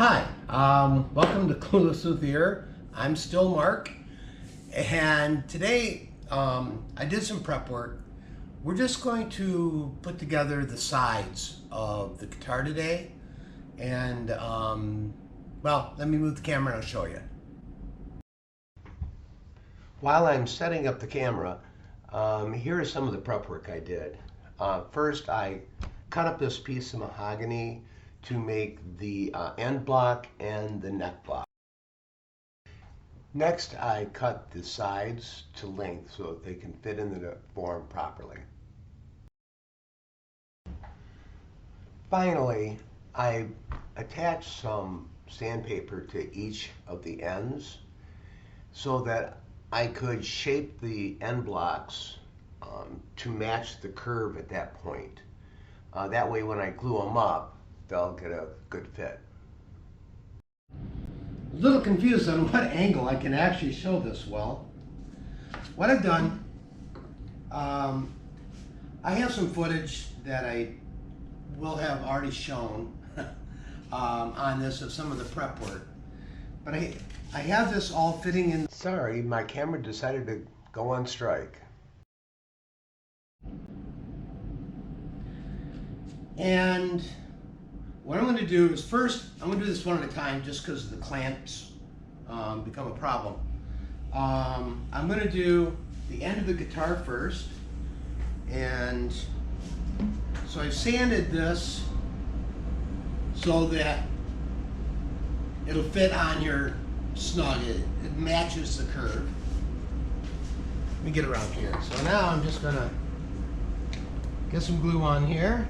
Hi, welcome to Clueless Luthier. I'm still Mark, and today I did some prep work. We're just going to put together the sides of the guitar today, and well, let me move the camera and I'll show you. While I'm setting up the camera, here is some of the prep work I did. First, I cut up this piece of mahogany to make the end block and the neck block. Next, I cut the sides to length so that they can fit into the form properly. Finally, I attached some sandpaper to each of the ends so that I could shape the end blocks to match the curve at that point. That way when I glue them up, they'll get a good fit. A little confused on what angle I can actually show this well. What I've done, I have some footage that I will have already shown on this of some of the prep work. But I have this all fitting in. Sorry, my camera decided to go on strike. And what I'm going to do is first, I'm going to do this one at a time just because the clamps become a problem. I'm going to do the end of the guitar first. And so I've sanded this so that it'll fit on here snug. It matches the curve. Let me get around here. So now I'm just going to get some glue on here.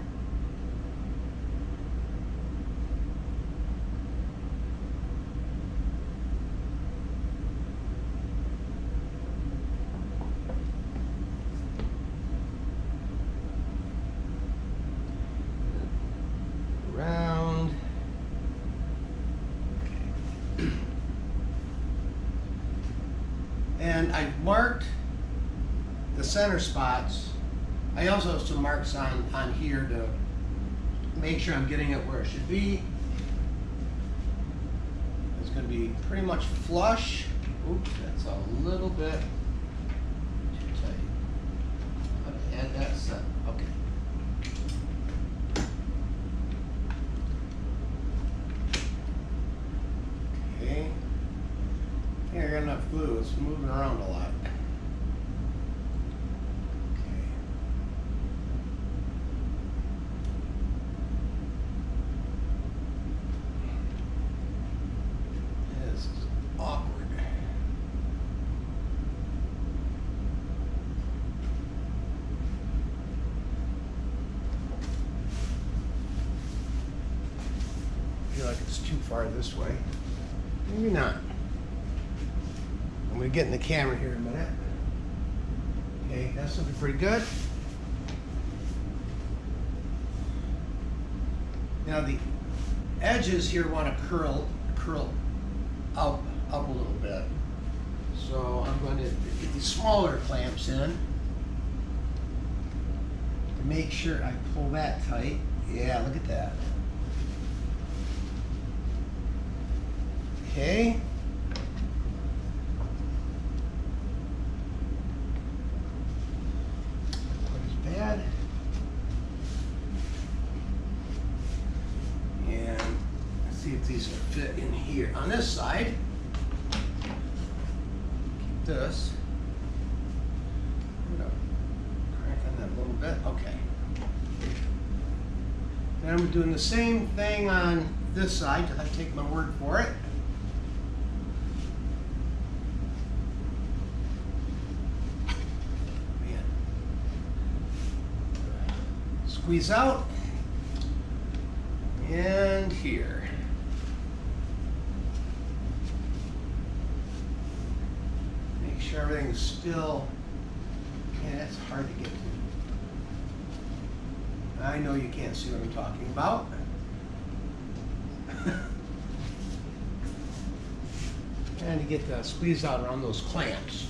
Around. And I've marked the center spots. I also have some marks on here to make sure I'm getting it where it should be. It's going to be pretty much flush. Oops, that's a little bit too tight. How to add that set. Okay. Okay. I think I got enough glue. It's moving around a lot. Okay. This is awkward. I feel like it's too far this way. Maybe not. I'm going to get in the camera here in a minute. Okay, that's looking pretty good. Now the edges here want to curl up a little bit. So I'm going to get these smaller clamps in to make sure I pull that tight. Yeah, look at that. Okay. Not as bad. And let's see if these will fit in here. On this side, keep this. I'm gonna crank on that a little bit. Okay. Then I'm doing the same thing on this side. I take my word for it. Squeeze out, and here. Make sure everything's still, yeah, that's hard to get to. I know you can't see what I'm talking about. And to get the squeeze out around those clamps.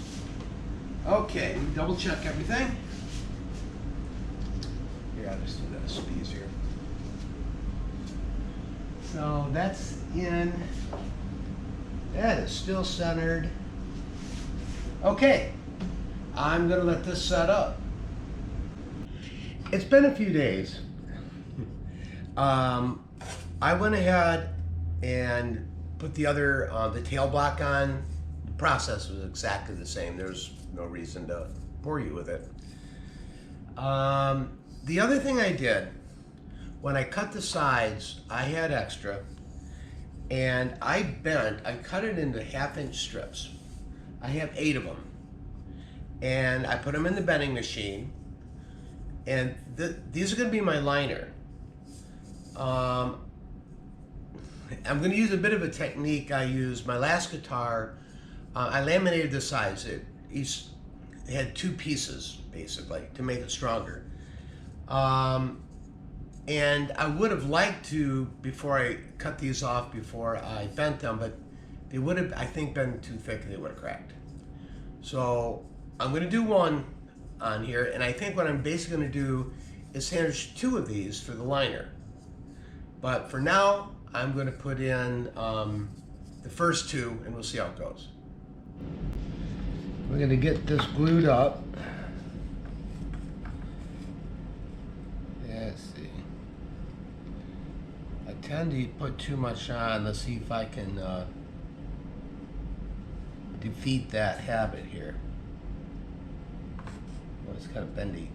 Okay, double check everything. Here, I'll just do this easier. So that's in. That is still centered. Okay, I'm gonna let this set up. It's been a few days. I went ahead and put the tail block on. The process was exactly the same. There's no reason to bore you with it. The other thing I did, when I cut the sides, I had extra, and I cut it into 1/2-inch strips. I have 8 of them. And I put them in the bending machine, and these are gonna be my liner. I'm going to use a bit of a technique I used. My last guitar, I laminated the sides. Each had 2 pieces, basically, to make it stronger. And I would have liked to, before I cut these off, before I bent them, but they would have, I think, been too thick and they would have cracked. So I'm going to do one on here, and I think what I'm basically going to do is sandwich 2 of these for the liner. But for now, I'm going to put in the first 2, and we'll see how it goes. We're going to get this glued up. Let's see. I tend to put too much on. Let's see if I can defeat that habit here. Oh, it's kind of bendy.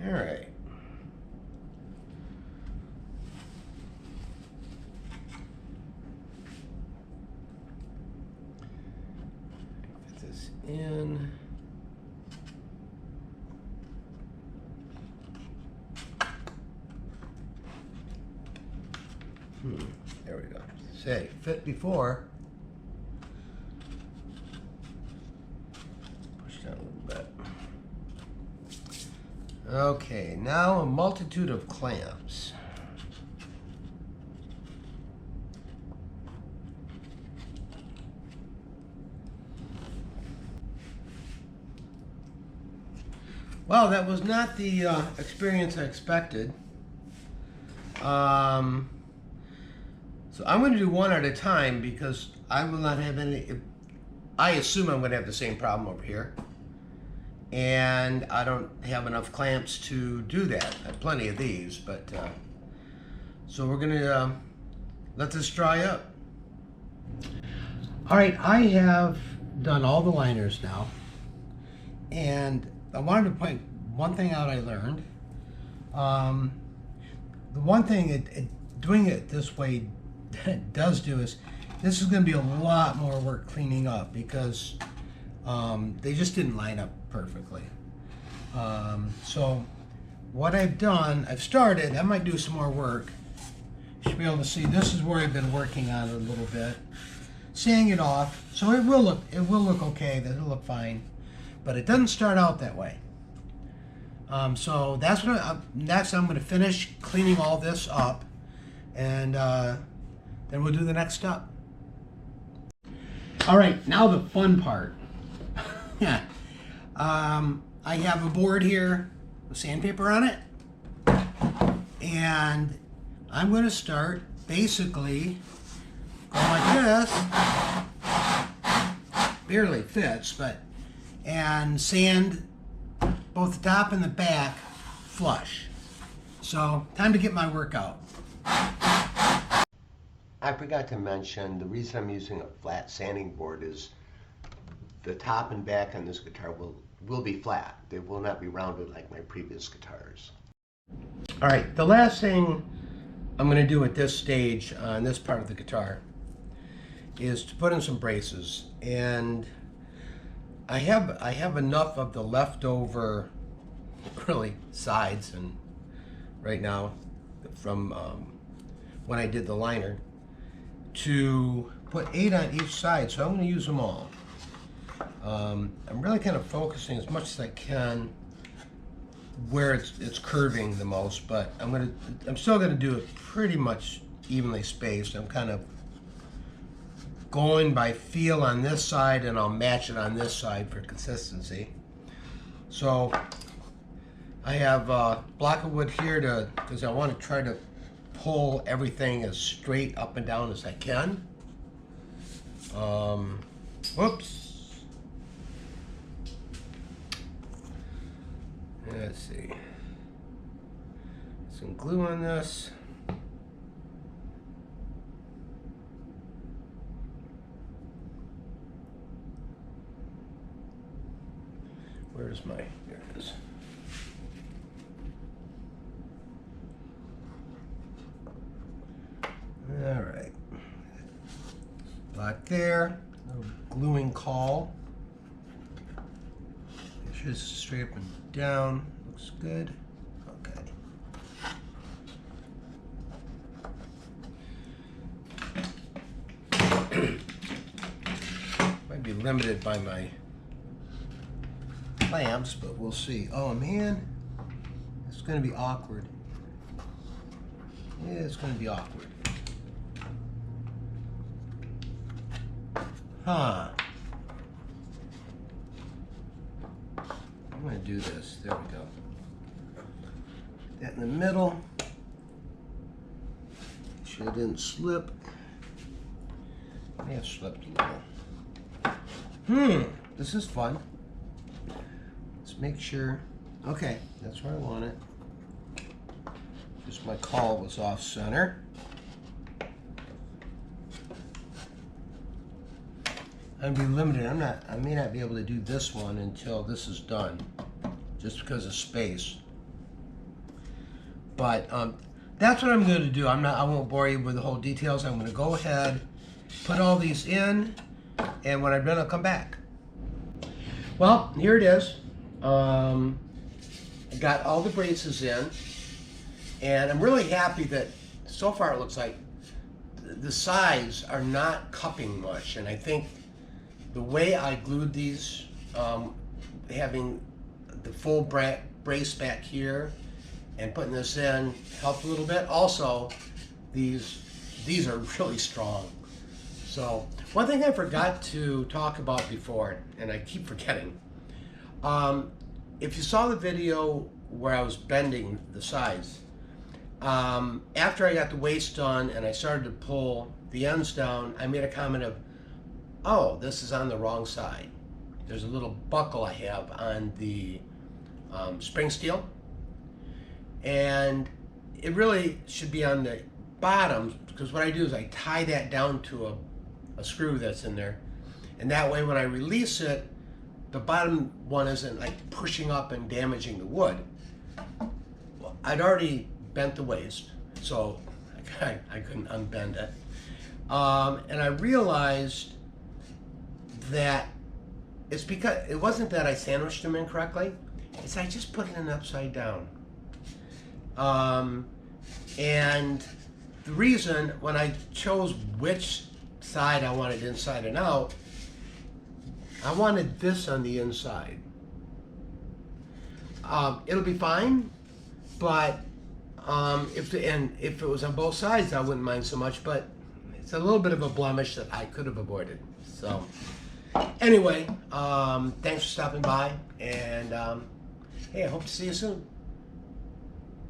All right. Put this in. There we go. Say, fit before. Push down a little bit. Okay, now a multitude of clamps. Well, that was not the experience I expected. So I'm going to do one at a time because I will not have any. I assume I'm going to have the same problem over here. And I don't have enough clamps to do that. I have plenty of these, but so we're gonna let this dry up. All right, I have done all the liners now, and I wanted to point one thing out I learned. The one thing doing it this way does do is this is going to be a lot more work cleaning up because they just didn't line up perfectly. So what I've done, I've started, I might do some more work. You should be able to see this is where I've been working on it a little bit. Sanding it off, so it will look okay, it'll look fine. But it doesn't start out that way. So that's what next I'm going to finish cleaning all this up, and then we'll do the next step. All right, now the fun part. Yeah. I have a board here with sandpaper on it, and I'm going to start basically going like this. Barely fits, but and sand both the top and the back flush. So time to get my work out. I forgot to mention the reason I'm using a flat sanding board is the top and back on this guitar will be flat. They will not be rounded like my previous guitars. All right, the last thing I'm going to do at this stage on this part of the guitar is to put in some braces, and I have enough of the leftover really sides and right now from when I did the liner to put 8 on each side, so I'm going to use them all. I'm really kind of focusing as much as I can where it's curving the most, but I'm still gonna do it pretty much evenly spaced. I'm kind of going by feel on this side, and I'll match it on this side for consistency. So I have a block of wood here because I want to try to pull everything as straight up and down as I can. Whoops. Let's see. Some glue on this. Where's my, there it is. All right. Block there, little gluing caul. Make sure it's straight up and down, looks good. Okay. Might be limited by my clamps, but we'll see. Oh man, it's gonna be awkward. Yeah, it's gonna be awkward. Huh. I'm gonna do this. There we go. That in the middle. Make sure it didn't slip. May have slipped a little. This is fun. Let's make sure. Okay, that's where I want it. Just my caul was off center. I'm gonna be limited. I may not be able to do this one until this is done, just because of space. But that's what I'm going to do. I won't bore you with the whole details. I'm going to go ahead, put all these in, and when I'm done, I'll come back. Well, here it is. I got all the braces in, and I'm really happy that so far it looks like the sides are not cupping much, and I think the way I glued these, having the full brace back here and putting this in helped a little bit. Also, these are really strong. So one thing I forgot to talk about before, and I keep forgetting, if you saw the video where I was bending the sides, after I got the waist done and I started to pull the ends down, I made a comment of, oh, this is on the wrong side. There's a little buckle I have on the spring steel, and it really should be on the bottom, because what I do is I tie that down to a screw that's in there, and that way when I release it, the bottom one isn't like pushing up and damaging the wood. Well, I'd already bent the waist, so I couldn't unbend it, and I realized that it's because it wasn't that I sandwiched them incorrectly, it's I just put it in upside down. And the reason when I chose which side I wanted inside and out, I wanted this on the inside. It'll be fine, but if it was on both sides, I wouldn't mind so much, but it's a little bit of a blemish that I could have avoided. So anyway, thanks for stopping by, and hey, I hope to see you soon.